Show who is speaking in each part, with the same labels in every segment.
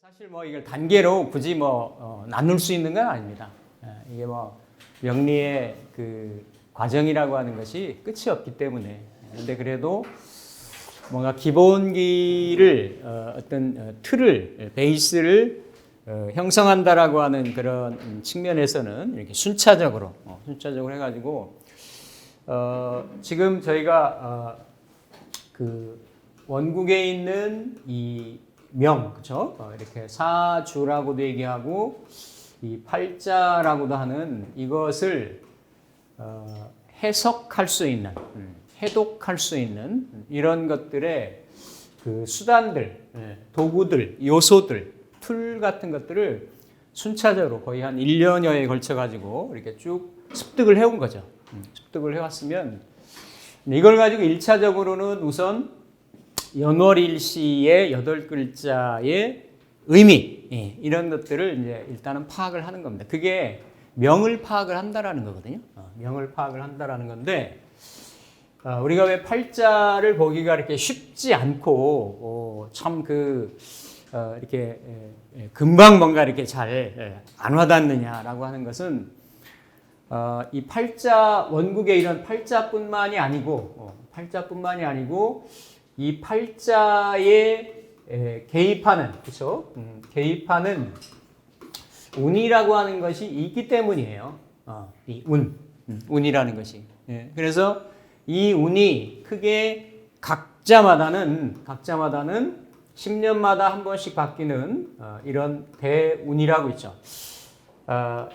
Speaker 1: 사실 뭐 이걸 단계로 굳이 나눌 수 있는 건 아닙니다. 이게 명리의 그 과정이라고 하는 것이 끝이 없기 때문에. 근데 그래도 뭔가 기본기를 어떤 틀을 베이스를 형성한다라고 하는 그런 측면에서는 이렇게 순차적으로 해가지고 지금 저희가 그 원국에 있는 이 명, 그렇죠? 이렇게 사주라고도 얘기하고 이 팔자라고도 하는 이것을 해석할 수 있는, 해독할 수 있는 이런 것들의 그 수단들, 도구들, 요소들, 툴 같은 것들을 순차적으로 거의 한 1년여에 걸쳐 가지고 이렇게 쭉 습득을 해온 거죠. 습득을 해왔으면 이걸 가지고 1차적으로는 우선 연월일시의 8글자의 의미, 이런 것들을 이제 일단은 파악을 하는 겁니다. 그게 명을 파악을 한다라는 거거든요. 명을 파악을 한다라는 건데, 우리가 왜 팔자를 보기가 이렇게 쉽지 않고, 이렇게 금방 뭔가 이렇게 잘 안 와닿느냐라고 하는 것은, 이 팔자, 원국의 이런 팔자뿐만이 아니고, 이 팔자에 개입하는, 그렇죠? 개입하는 운이라고 하는 것이 있기 때문이에요. 이 운이라는 것이. 그래서 이 운이 크게 각자마다는 10년마다 한 번씩 바뀌는 이런 대운이라고 있죠.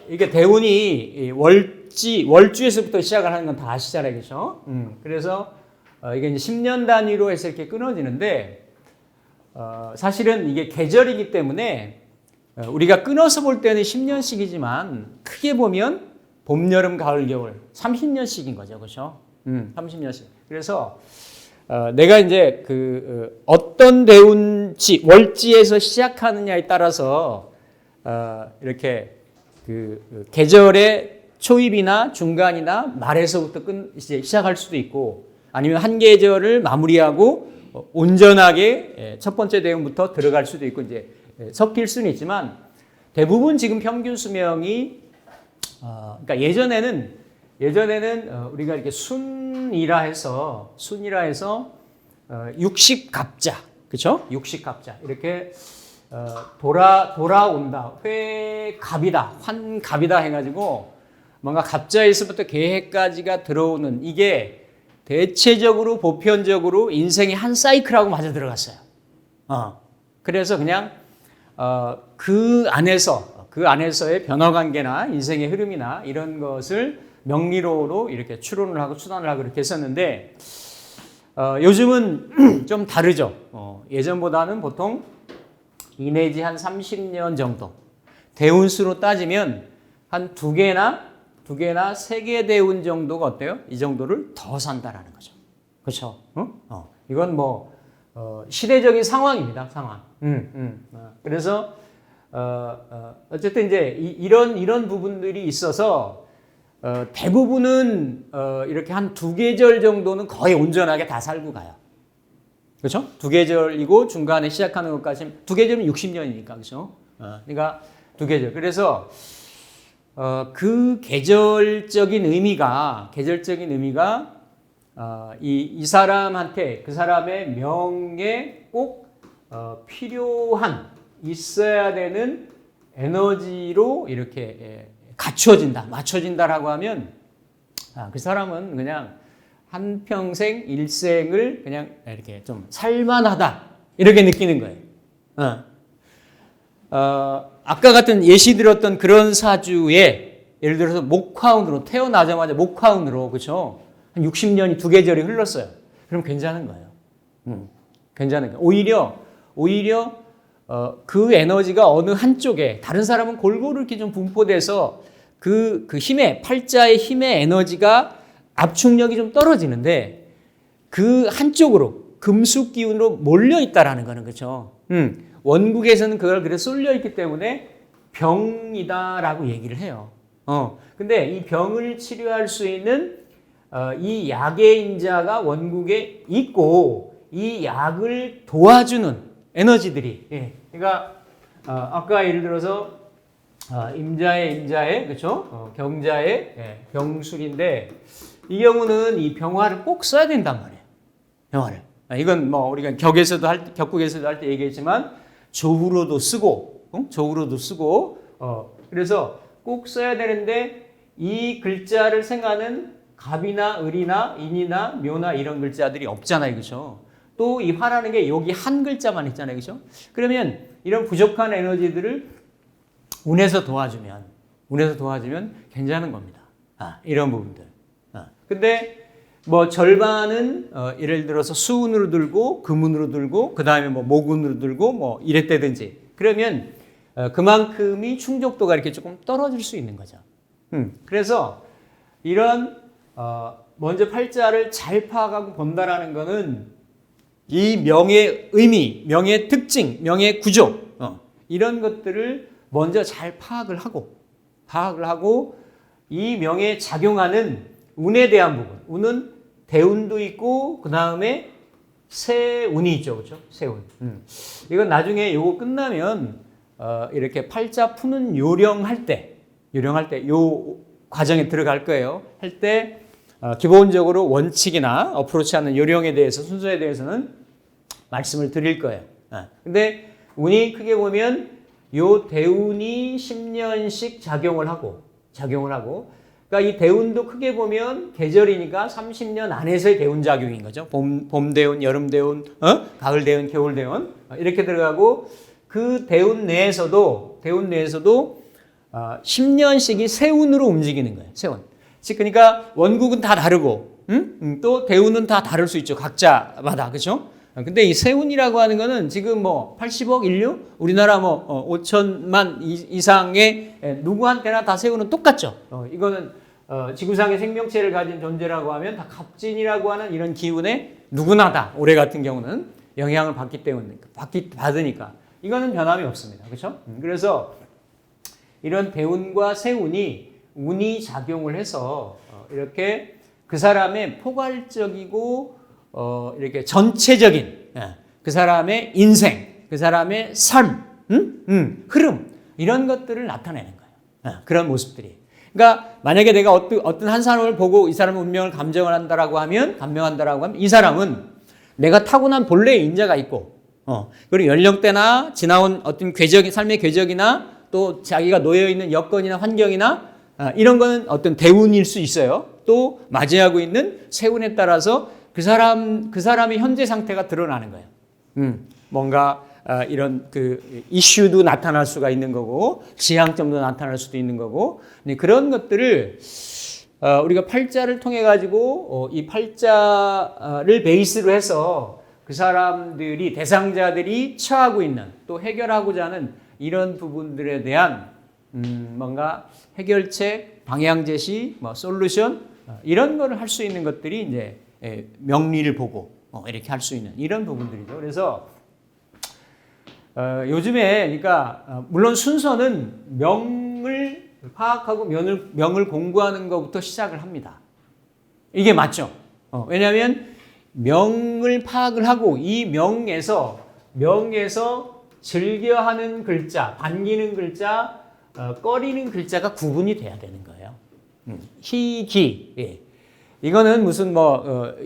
Speaker 1: 이게 대운이 월주에서부터 시작을 하는 건 다 아시잖아요, 그렇죠? 그래서 이게 이제 10년 단위로 해서 이렇게 끊어지는데, 사실은 이게 계절이기 때문에 우리가 끊어서 볼 때는 10년씩이지만 크게 보면 봄, 여름, 가을, 겨울 30년씩인 거죠, 그렇죠? 30년씩. 그래서 내가 이제 어떤 대운지 월지에서 시작하느냐에 따라서 이렇게 계절의 초입이나 중간이나 말에서부터 이제 시작할 수도 있고, 아니면 한 계절을 마무리하고 온전하게 첫 번째 대운부터 들어갈 수도 있고, 이제 섞일 수는 있지만 대부분 지금 평균 수명이 그러니까 예전에는 우리가 이렇게 순이라 해서 60갑자, 그렇죠? 60갑자 이렇게 돌아온다, 회갑이다, 환갑이다 해가지고 뭔가 갑자에서부터 계획까지가 들어오는, 이게 대체적으로 보편적으로 인생의 한 사이클하고 맞아 들어갔어요. 그래서 그냥 그 안에서의 변화 관계나 인생의 흐름이나 이런 것을 명리로로 이렇게 추론을 하고 추단을 하고 이렇게 했었는데, 요즘은 좀 다르죠. 예전보다는 보통 2 내지 한 30년 정도, 대운수로 따지면 한 2개나 3개 대운 정도가 어때요? 이 정도를 더 산다라는 거죠. 그렇죠? 이건 시대적인 상황입니다. 상황. 그래서 어쨌든 이제 이런 부분들이 있어서 대부분은 이렇게 한 2계절 정도는 거의 온전하게 다 살고 가요. 그렇죠? 2계절이고 중간에 시작하는 것까지 2계절은 60년이니까, 그렇죠? 그러니까 2계절. 그래서 그 계절적인 의미가 이 사람한테, 그 사람의 명에 꼭 필요한, 있어야 되는 에너지로 이렇게 맞춰진다라고 하면, 그 사람은 그냥 한평생 일생을 그냥 이렇게 좀 살만하다, 이렇게 느끼는 거예요. 아까 같은 예시 들었던 그런 사주에 예를 들어서 목화운으로, 태어나자마자 목화운으로, 그렇죠? 한 60년이 2계절이 흘렀어요. 그럼 괜찮은 거예요. 괜찮은 거예요. 오히려 그 에너지가 어느 한쪽에, 다른 사람은 골고루 이렇게 좀 분포돼서 그 팔자의 힘의 에너지가 압축력이 좀 떨어지는데, 그 한쪽으로 금수 기운으로 몰려 있다라는 거는, 그렇죠? 원국에서는 그걸 그래 쏠려 있기 때문에 병이다라고 얘기를 해요. 근데 이 병을 치료할 수 있는 이 약의 인자가 원국에 있고 이 약을 도와주는 에너지들이 그러니까 아까 예를 들어서 임자의 그렇죠? 경자의 병술인데 이 경우는 이 병화를 꼭 써야 된단 말이에요. 병화를. 이건 뭐 우리가 격국에서도 할 때 얘기했지만 조후로도 쓰고 그래서 꼭 써야 되는데 이 글자를 생각하는 갑이나 을이나 인이나 묘나 이런 글자들이 없잖아요. 그렇죠? 또 이 화라는 게 여기 한 글자만 있잖아요. 그렇죠? 그러면 이런 부족한 에너지들을 운에서 도와주면 괜찮은 겁니다. 이런 부분들. 근데 뭐 절반은 예를 들어서 수운으로 들고 금운으로 들고 그 다음에 뭐 목운으로 들고 뭐 이랬다든지 그러면 그만큼이 충족도가 이렇게 조금 떨어질 수 있는 거죠. 그래서 이런 먼저 팔자를 잘 파악하고 본다라는 거는 이 명의 의미, 명의 특징, 명의 구조 이런 것들을 먼저 잘 파악을 하고 이 명에 작용하는 운에 대한 부분. 운은 대운도 있고 그 다음에 세운이 있죠, 그렇죠? 세운. 이건 나중에 요거 끝나면 이렇게 팔자 푸는 요령할 때 요 과정에 들어갈 거예요. 할 때 기본적으로 원칙이나 어프로치하는 요령에 대해서 순서에 대해서는 말씀을 드릴 거예요. 근데 운이 크게 보면 요 대운이 10년씩 작용을 하고 그러니까 이 대운도 크게 보면 계절이니까 30년 안에서의 대운 작용인 거죠. 봄 대운, 여름 대운, 가을 대운, 겨울 대운 이렇게 들어가고 그 대운 내에서도 10년씩이 세운으로 움직이는 거예요. 세운. 즉 그러니까 원국은 다 다르고 또 대운은 다 다를 수 있죠. 각자마다. 그렇죠? 근데 이 세운이라고 하는 거는 지금 뭐 80억 인류? 우리나라 뭐 5천만 이상의 누구한테나 다 세운은 똑같죠. 이거는 지구상의 생명체를 가진 존재라고 하면 다 갑진이라고 하는 이런 기운에 누구나 다 올해 같은 경우는 영향을 받으니까 이거는 변함이 없습니다. 그렇죠? 그래서 이런 대운과 세운이 운이 작용을 해서 이렇게 그 사람의 포괄적이고 이렇게 전체적인 그 사람의 인생, 그 사람의 삶, 흐름 이런 것들을 나타내는 거예요. 그런 모습들이. 그러니까 만약에 내가 어떤 한 사람을 보고 이 사람의 운명을 감명한다라고 하면 이 사람은 내가 타고난 본래의 인자가 있고 그리고 연령대나 지나온 어떤 삶의 궤적이나 또 자기가 놓여 있는 여건이나 환경이나 이런 거는 어떤 대운일 수 있어요. 또 맞이하고 있는 세운에 따라서 그 사람의 현재 상태가 드러나는 거예요. 뭔가 이런 그 이슈도 나타날 수가 있는 거고 지향점도 나타날 수도 있는 거고 그런 것들을 우리가 팔자를 통해 가지고 이 팔자를 베이스로 해서 그 사람들이 대상자들이 처하고 있는 또 해결하고자 하는 이런 부분들에 대한 뭔가 해결책, 방향 제시, 뭐 솔루션 이런 거를 할 수 있는 것들이 이제 명리를 보고 이렇게 할 수 있는 이런 부분들이죠. 그래서 요즘에 그러니까 물론 순서는 명을 파악하고 명을 공부하는 것부터 시작을 합니다. 이게 맞죠? 왜냐하면 명을 파악을 하고 이 명에서 즐겨하는 글자, 반기는 글자, 꺼리는 글자가 구분이 돼야 되는 거예요. 희기. 예. 이거는 무슨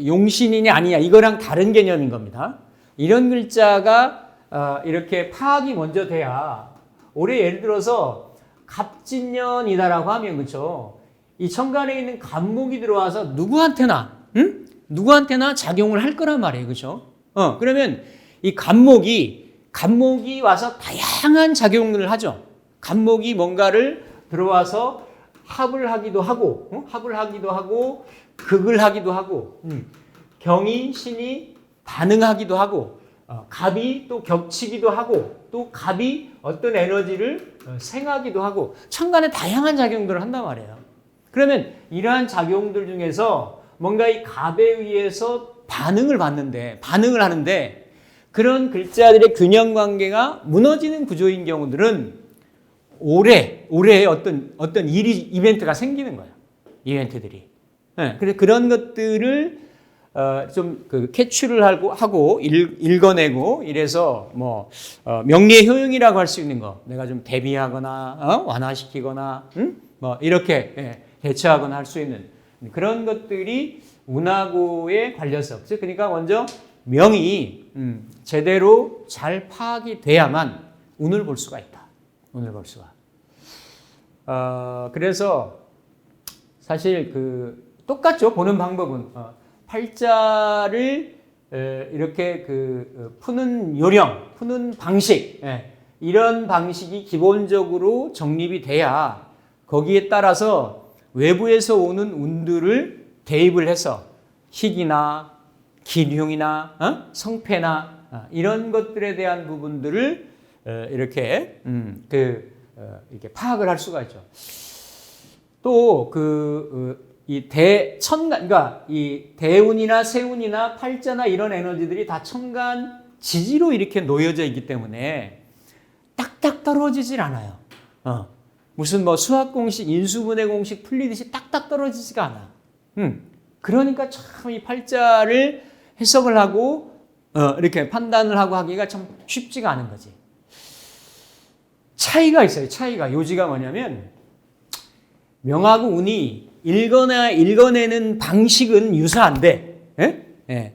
Speaker 1: 용신이냐 아니냐 이거랑 다른 개념인 겁니다. 이런 글자가 이렇게 파악이 먼저 돼야 올해 예를 들어서 갑진년이다라고 하면 그렇죠. 이 천간에 있는 갑목이 들어와서 누구한테나 작용을 할 거란 말이에요. 그렇죠? 그러면 이 갑목이 와서 다양한 작용을 하죠. 갑목이 뭔가를 들어와서 합을 하기도 하고 극을 하기도 하고 경이 신이 반응하기도 하고 갑이 또 겹치기도 하고 또 갑이 어떤 에너지를 생하기도 하고 천간에 다양한 작용들을 한단 말이에요. 그러면 이러한 작용들 중에서 뭔가 이 갑에 의해서 반응을 하는데 그런 글자들의 균형 관계가 무너지는 구조인 경우들은 올해 어떤 이벤트가 생기는 거예요. 이벤트들이. 네, 그래서 그런 것들을 좀 캐치를 하고 읽어내고 이래서 명리의 효용이라고 할 수 있는 거, 내가 좀 대비하거나 완화시키거나 뭐 이렇게 대처하거나 할 수 있는 그런 것들이 운하고의 관련성. 그러니까 먼저 명이 제대로 잘 파악이 돼야만 운을 볼 수가 있다. 운을 볼 수가. 그래서 사실 똑같죠. 보는 방법은 팔자를 이렇게 푸는 요령, 푸는 방식, 이런 방식이 기본적으로 정립이 돼야 거기에 따라서 외부에서 오는 운들을 대입을 해서 희기나 기흉이나 성패나 이런 것들에 대한 부분들을 이렇게 이렇게 파악을 할 수가 있죠. 또 이 그러니까 이 대운이나 세운이나 팔자나 이런 에너지들이 다 천간 지지로 이렇게 놓여져 있기 때문에 딱딱 떨어지질 않아요. 무슨 수학 공식, 인수분해 공식 풀리듯이 딱딱 떨어지지가 않아. 그러니까 참 이 팔자를 해석을 하고 이렇게 판단을 하고 하기가 참 쉽지가 않은 거지. 차이가 있어요. 요지가 뭐냐면 명하고 운이 읽어내는 방식은 유사한데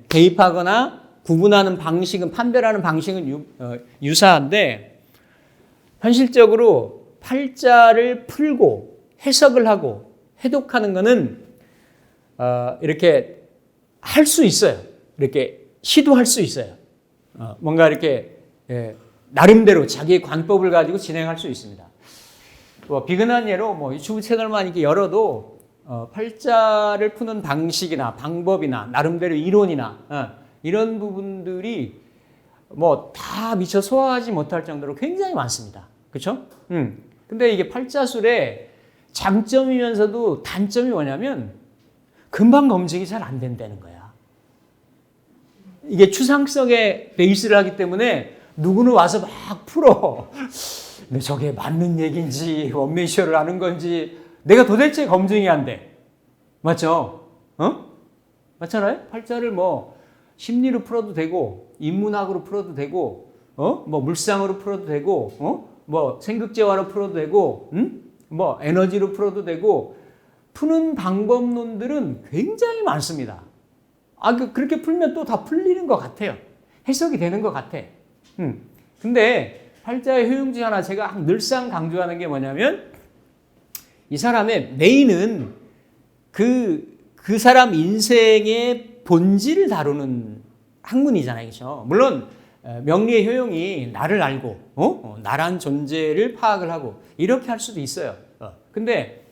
Speaker 1: 대입하거나 구분하는 방식은 판별하는 방식은 유사한데 현실적으로 팔자를 풀고 해석을 하고 해독하는 것은 이렇게 할 수 있어요. 이렇게 시도할 수 있어요. 뭔가 이렇게 나름대로 자기의 관법을 가지고 진행할 수 있습니다. 비근한 예로 유튜브 채널만 이렇게 열어도 팔자를 푸는 방식이나 방법이나 나름대로 이론이나 이런 부분들이 다 미처 소화하지 못할 정도로 굉장히 많습니다. 그렇죠? 근데 이게 팔자술의 장점이면서도 단점이 뭐냐면 금방 검증이 잘 안 된다는 거야. 이게 추상성에 베이스를 하기 때문에 누구는 와서 막 풀어. 근데 저게 맞는 얘기인지 원맨쇼를 하는 건지 내가 도대체 검증이 안 돼. 맞죠? 맞잖아요? 팔자를 심리로 풀어도 되고 인문학으로 풀어도 되고 물상으로 풀어도 되고 생극재화로 풀어도 되고 에너지로 풀어도 되고 푸는 방법론들은 굉장히 많습니다. 그렇게 풀면 또 다 풀리는 것 같아요. 해석이 되는 것 같아. 근데 팔자의 효용 중 하나 제가 늘상 강조하는 게 뭐냐면 이 사람의 메인은 그 사람 인생의 본질을 다루는 학문이잖아요. 그렇죠? 물론 명리의 효용이 나를 알고 나란 존재를 파악을 하고 이렇게 할 수도 있어요. 근데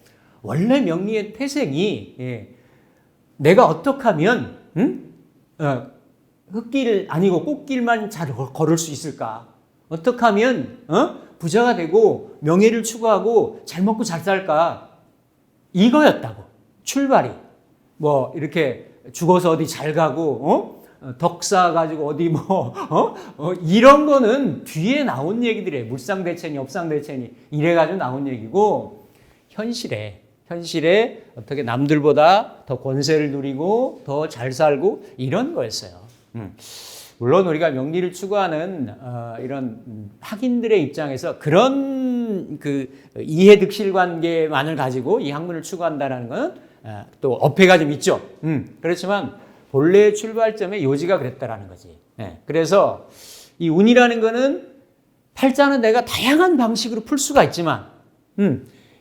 Speaker 1: 원래 명리의 태생이 내가 어떻게 하면 흙길 아니고 꽃길만 잘 걸을 수 있을까? 어떻게 하면 부자가 되고 명예를 추구하고 잘 먹고 잘 살까? 이거였다고. 출발이. 이렇게 죽어서 어디 잘 가고 덕사 가지고 어디 이런 거는 뒤에 나온 얘기들이에요. 물상대체니 업상대체니 이래 가지고 나온 얘기고 현실에 어떻게 남들보다 더 권세를 누리고 더 잘 살고 이런 거였어요. 물론 우리가 명리를 추구하는 이런 학인들의 입장에서 그런 이해득실 관계만을 가지고 이 학문을 추구한다는 것은 또 어폐가 좀 있죠. 그렇지만 본래의 출발점의 요지가 그랬다라는 거지. 그래서 이 운이라는 것은 팔자는 내가 다양한 방식으로 풀 수가 있지만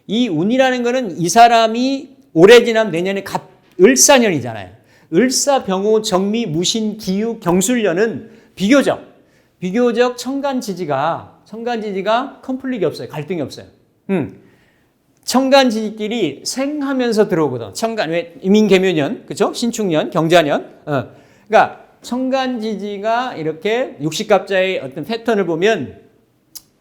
Speaker 1: 이 운이라는 것은 이 사람이 올해 지나면 내년에 을사년이잖아요. 을사, 병호, 정미, 무신, 기유, 경술년은 비교적 천간지지가 컨플릭이 없어요. 갈등이 없어요. 천간지지끼리 생하면서 들어오거든. 왜 임인계묘년, 그렇죠? 신축년, 경자년. 그러니까 천간지지가 이렇게 육식갑자의 어떤 패턴을 보면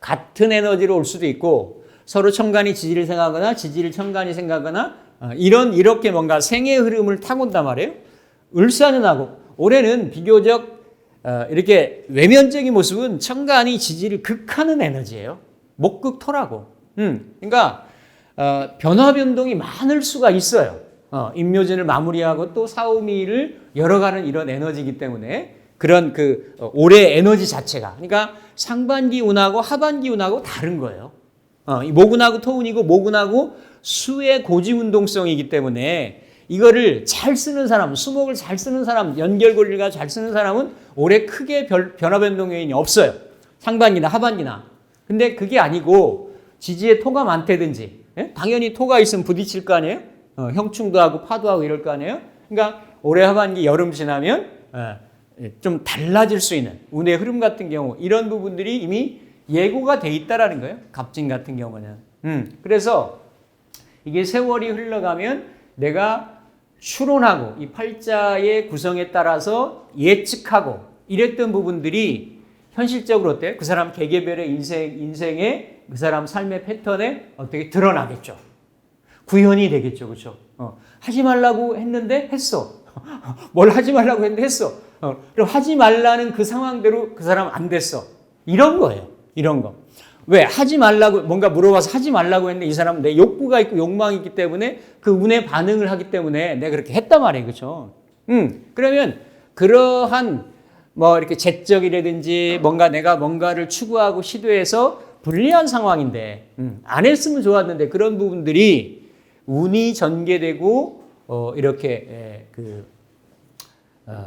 Speaker 1: 같은 에너지로 올 수도 있고 서로 천간이 지지를 생하거나 지지를 천간이 생하거나 이렇게 뭔가 생의 흐름을 타고 온단 말이에요. 을사년하고 올해는 비교적 이렇게 외면적인 모습은 천간이 지지를 극하는 에너지예요. 목극토라고. 그러니까 변화 변동이 많을 수가 있어요. 임묘진을 마무리하고 또 사오미를 열어가는 이런 에너지이기 때문에 그런 올해 에너지 자체가 그러니까 상반기 운하고 하반기 운하고 다른 거예요. 이 모근하고 토운이고 모근하고 수의 고지 운동성이기 때문에 이거를 잘 쓰는 사람, 수목을 잘 쓰는 사람, 연결고리가 잘 쓰는 사람은 올해 크게 변화 변동 요인이 없어요. 상반기나 하반기나. 근데 그게 아니고 지지에 토가 많다든지 당연히 토가 있으면 부딪힐 거 아니에요? 형충도 하고 파도 하고 이럴 거 아니에요? 그러니까 올해 하반기 여름 지나면 좀 달라질 수 있는 운의 흐름 같은 경우 이런 부분들이 이미 예고가 돼 있다라는 거예요. 갑진 같은 경우는. 그래서 이게 세월이 흘러가면 내가 추론하고 이 팔자의 구성에 따라서 예측하고 이랬던 부분들이 현실적으로 어때요? 그 사람 개개별의 인생의 그 사람 삶의 패턴에 어떻게 드러나겠죠. 구현이 되겠죠. 그렇죠? 하지 말라고 했는데 했어. 뭘 하지 말라고 했는데 했어. 그럼 하지 말라는 그 상황대로 그 사람 안 됐어. 이런 거예요. 이런 거. 왜? 하지 말라고 뭔가 물어봐서 하지 말라고 했는데 이 사람은 내 욕구가 있고 욕망이 있기 때문에 그 운에 반응을 하기 때문에 내가 그렇게 했단 말이에요. 그렇죠? 그러면 그러한 뭐 이렇게 재적이라든지 뭔가 내가 뭔가를 추구하고 시도해서 불리한 상황인데 안 했으면 좋았는데 그런 부분들이 운이 전개되고 이렇게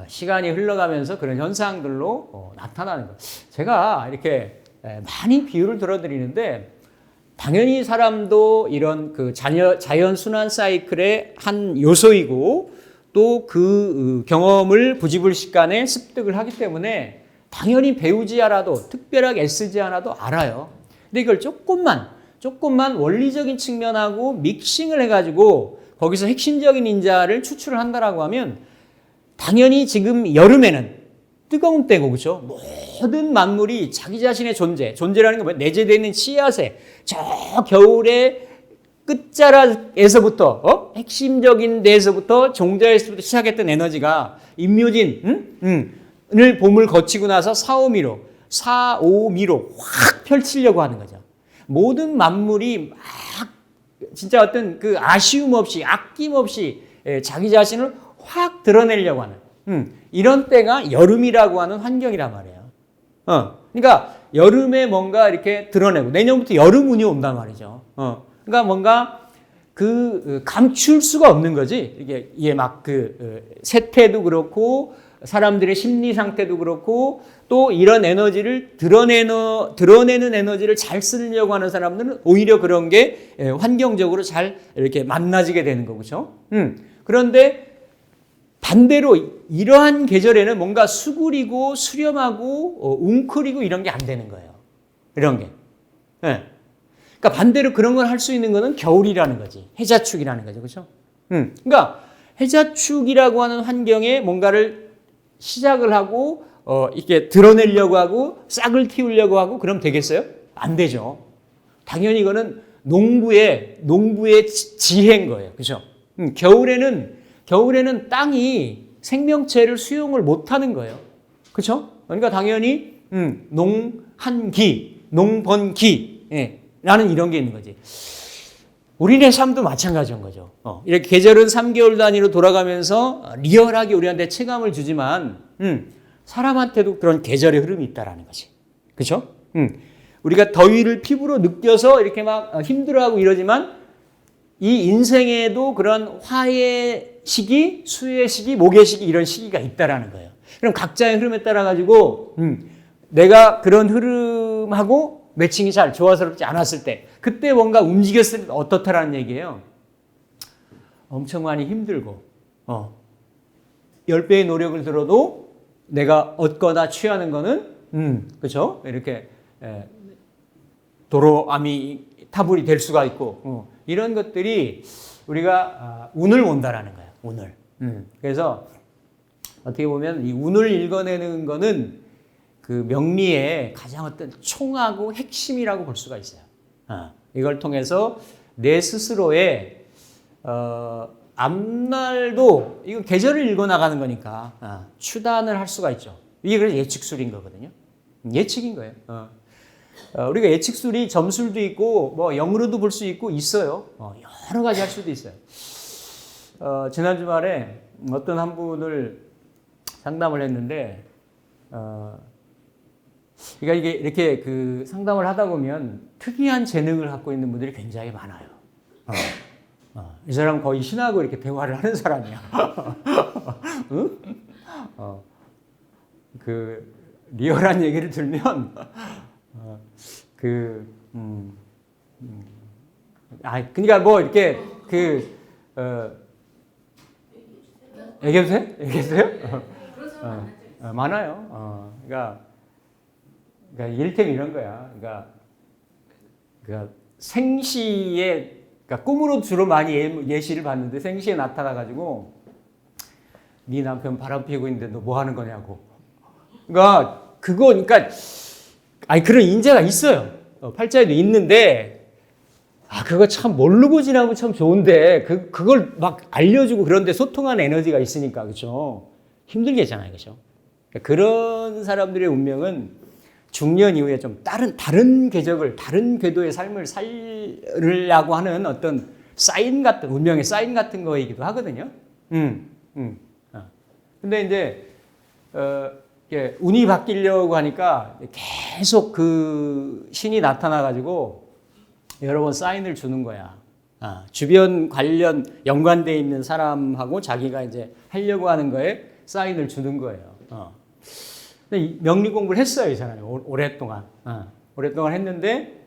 Speaker 1: 시간이 흘러가면서 그런 현상들로 나타나는 거예요. 제가 이렇게 많이 비유를 들어드리는데 당연히 사람도 이런 자연 순환 사이클의 한 요소이고 또 그 경험을 부지불식간에 습득을 하기 때문에 당연히 배우지 않아도 특별하게 애쓰지 않아도 알아요. 근데 이걸 조금만 원리적인 측면하고 믹싱을 해가지고 거기서 핵심적인 인자를 추출을 한다라고 하면 당연히 지금 여름에는 뜨거운 때고 그렇죠? 모든 만물이 자기 자신의 존재라는 게 뭐예요? 내재되어 있는 씨앗에 저 겨울의 끝자락에서부터 핵심적인 데에서부터 종자에서부터 시작했던 에너지가 임묘진을 봄을 거치고 나서 사오미로 확 펼치려고 하는 거죠. 모든 만물이 막 진짜 어떤 그 아쉬움 없이 아낌없이 자기 자신을 확 드러내려고 하는 이런 때가 여름이라고 하는 환경이란 말이에요. 그러니까 여름에 뭔가 이렇게 드러내고 내년부터 여름 운이 온단 말이죠. 그러니까 뭔가 감출 수가 없는 거지. 이게 막 세태도 그렇고 사람들의 심리 상태도 그렇고 또 이런 에너지를 드러내는 에너지를 잘 쓰려고 하는 사람들은 오히려 그런 게 환경적으로 잘 이렇게 만나지게 되는 거죠. 그런데 반대로 이러한 계절에는 뭔가 수구리고 수렴하고 웅크리고 이런 게 안 되는 거예요. 이런 게. 그러니까 반대로 그런 걸 할 수 있는 거는 겨울이라는 거지. 해자축이라는 거죠. 그렇죠? 그러니까 해자축이라고 하는 환경에 뭔가를 시작을 하고 이렇게 드러내려고 하고 싹을 틔우려고 하고 그럼 되겠어요? 안 되죠. 당연히 이거는 농부의 지혜인 거예요. 그렇죠? 겨울에는 땅이 생명체를 수용을 못 하는 거예요. 그렇죠? 그러니까 당연히 농한기, 농번기 라는 이런 게 있는 거지. 우리네 삶도 마찬가지인 거죠. 이렇게 계절은 3개월 단위로 돌아가면서 리얼하게 우리한테 체감을 주지만 사람한테도 그런 계절의 흐름이 있다라는 거지. 그렇죠? 우리가 더위를 피부로 느껴서 이렇게 막 힘들어하고 이러지만 이 인생에도 그런 화의 시기, 수의 시기, 목의 시기 이런 시기가 있다라는 거예요. 그럼 각자의 흐름에 따라 가지고 내가 그런 흐름하고 매칭이 잘 조화스럽지 않았을 때 그때 뭔가 움직였을 때 어떻다라는 얘기예요. 엄청 많이 힘들고 10배의 노력을 들어도 내가 얻거나 취하는 거는 그렇죠? 이렇게 도로암이 타불이 될 수가 있고 이런 것들이 우리가 운을 본다라는 거예요. 운을. 그래서 어떻게 보면 이 운을 읽어내는 거는 그 명리의 가장 어떤 총하고 핵심이라고 볼 수가 있어요. 이걸 통해서 내 스스로의 앞날도 이거 계절을 읽어 나가는 거니까 추단을 할 수가 있죠. 이게 그래서 예측술인 거거든요. 예측인 거예요. 우리가 예측술이 점술도 있고 뭐 영으로도 볼 수 있고 있어요. 여러 가지 할 수도 있어요. 지난 주말에 어떤 한 분을 상담을 했는데, 그러니까 이게 이렇게 그 상담을 하다 보면 특이한 재능을 갖고 있는 분들이 굉장히 많아요. 이 사람 거의 신하고 이렇게 대화를 하는 사람이야. 응? 그 리얼한 얘기를 들면, 그러니까 뭐 이렇게 얘기해주세요? 얘기해주세요? 많아요. 그러니까 이를테면 이런 거야. 그러니까 생시에, 그러니까 꿈으로 주로 많이 예시를 봤는데 생시에 나타나가지고 네 남편 바람 피우고 있는데 너 뭐 하는 거냐고. 그러니까 그런 인재가 있어요. 팔자에도 있는데, 그거 참 모르고 지나면 참 좋은데, 그걸 막 알려주고 그런데 소통하는 에너지가 있으니까, 그죠? 힘들겠잖아요, 그죠? 그런 사람들의 운명은 중년 이후에 좀 다른 궤적을, 다른 궤도의 삶을 살려고 하는 어떤 사인 같은, 운명의 사인 같은 거이기도 하거든요. 근데 이제, 운이 바뀌려고 하니까 계속 그 신이 나타나가지고 여러 번 사인을 주는 거야. 주변 관련 연관되어 있는 사람하고 자기가 이제 하려고 하는 거에 사인을 주는 거예요. 근데 명리 공부를 했어요, 이 사람이. 오랫동안. 오랫동안 했는데,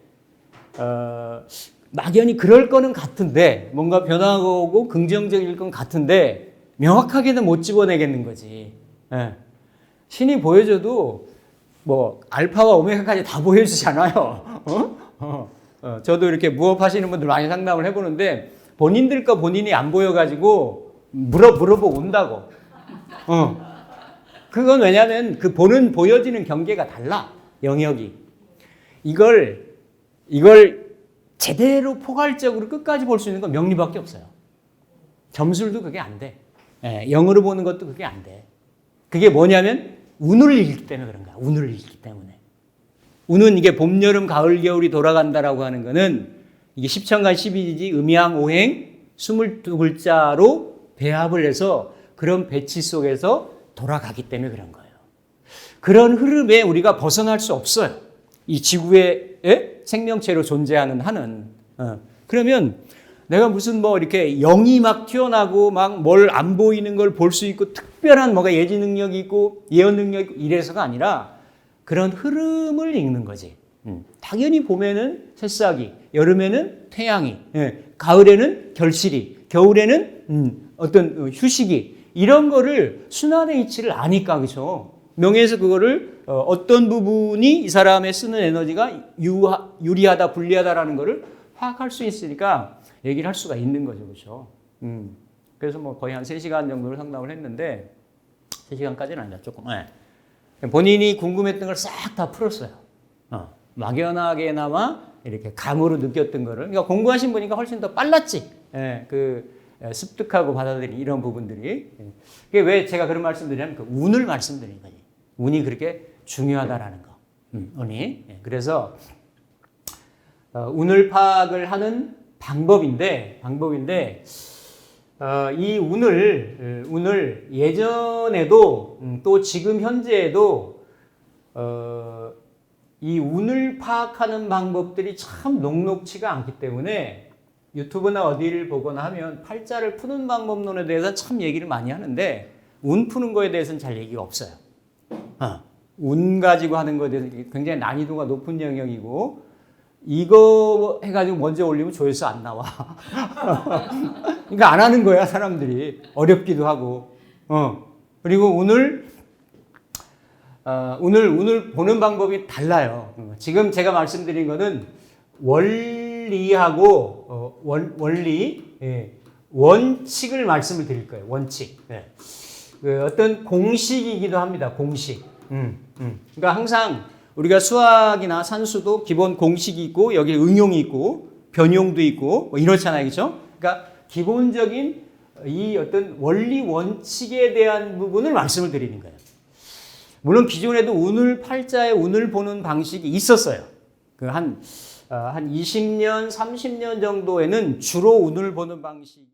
Speaker 1: 막연히 그럴 거는 같은데, 뭔가 변화가 오고 긍정적일 건 같은데, 명확하게는 못 집어내겠는 거지. 신이 보여줘도, 뭐, 알파와 오메가까지 다 보여주잖아요. 저도 이렇게 무업하시는 분들 많이 상담을 해보는데, 본인들 거 본인이 안 보여가지고, 물어보고 온다고. 그건 왜냐면 그 보여지는 경계가 달라. 영역이. 이걸 제대로 포괄적으로 끝까지 볼 수 있는 건 명리밖에 없어요. 점술도 그게 안 돼. 영으로 보는 것도 그게 안 돼. 그게 뭐냐면 운을 읽기 때문에 그런 거야. 운을 읽기 때문에. 운은 이게 봄, 여름, 가을, 겨울이 돌아간다라고 하는 거는 이게 십천간, 십이지, 음양, 오행, 22글자로 배합을 해서 그런 배치 속에서 돌아가기 때문에 그런 거예요. 그런 흐름에 우리가 벗어날 수 없어요. 이 지구의 생명체로 존재하는 한은. 그러면 내가 무슨 뭐 이렇게 영이 막 튀어나고 막 뭘 안 보이는 걸 볼 수 있고 특별한 뭐가 예지 능력이 있고 예언 능력이 있고 이래서가 아니라 그런 흐름을 읽는 거지. 당연히 봄에는 새싹이, 여름에는 태양이, 가을에는 결실이, 겨울에는 어떤 휴식이, 이런 거를 순환의 이치를 아니까, 그죠? 명예에서 그거를 어떤 부분이 이 사람의 쓰는 에너지가 유리하다, 불리하다라는 거를 파악할 수 있으니까 얘기를 할 수가 있는 거죠, 그죠? 그래서 뭐 거의 한 3시간 정도를 상담을 했는데, 3시간까지는 아니라 조금, 본인이 궁금했던 걸 싹 다 풀었어요. 막연하게나마 이렇게 감으로 느꼈던 거를. 그러니까 공부하신 분이니까 훨씬 더 빨랐지. 습득하고 받아들인 이런 부분들이. 그게 왜 제가 그런 말씀 드리냐면 그 운을 말씀드린 거지. 운이 그렇게 중요하다라는 거. 운이. 그래서 운을 파악을 하는 방법인데 이 운을 예전에도 또 지금 현재에도 이 운을 파악하는 방법들이 참 녹록치가 않기 때문에 유튜브나 어디를 보거나 하면 팔자를 푸는 방법론에 대해서 참 얘기를 많이 하는데 운 푸는 거에 대해서는 잘 얘기가 없어요. 운 가지고 하는 거에 대해서 굉장히 난이도가 높은 영역이고 이거 해가지고 먼저 올리면 조회수 안 나와. 그러니까 안 하는 거야, 사람들이. 어렵기도 하고. 그리고 운을 보는 방법이 달라요. 지금 제가 말씀드린 거는 원리하고 원칙을 말씀을 드릴 거예요. 원칙. 그 어떤 공식이기도 합니다. 공식. 그러니까 항상 우리가 수학이나 산수도 기본 공식이 있고 여기 응용이 있고 변용도 있고 뭐 이렇잖아요, 그렇죠? 그러니까 기본적인 이 어떤 원리 원칙에 대한 부분을 말씀을 드리는 거예요. 물론 기존에도 운을 팔자에 운을 보는 방식이 있었어요. 한 20년, 30년 정도에는 주로 운을 보는 방식이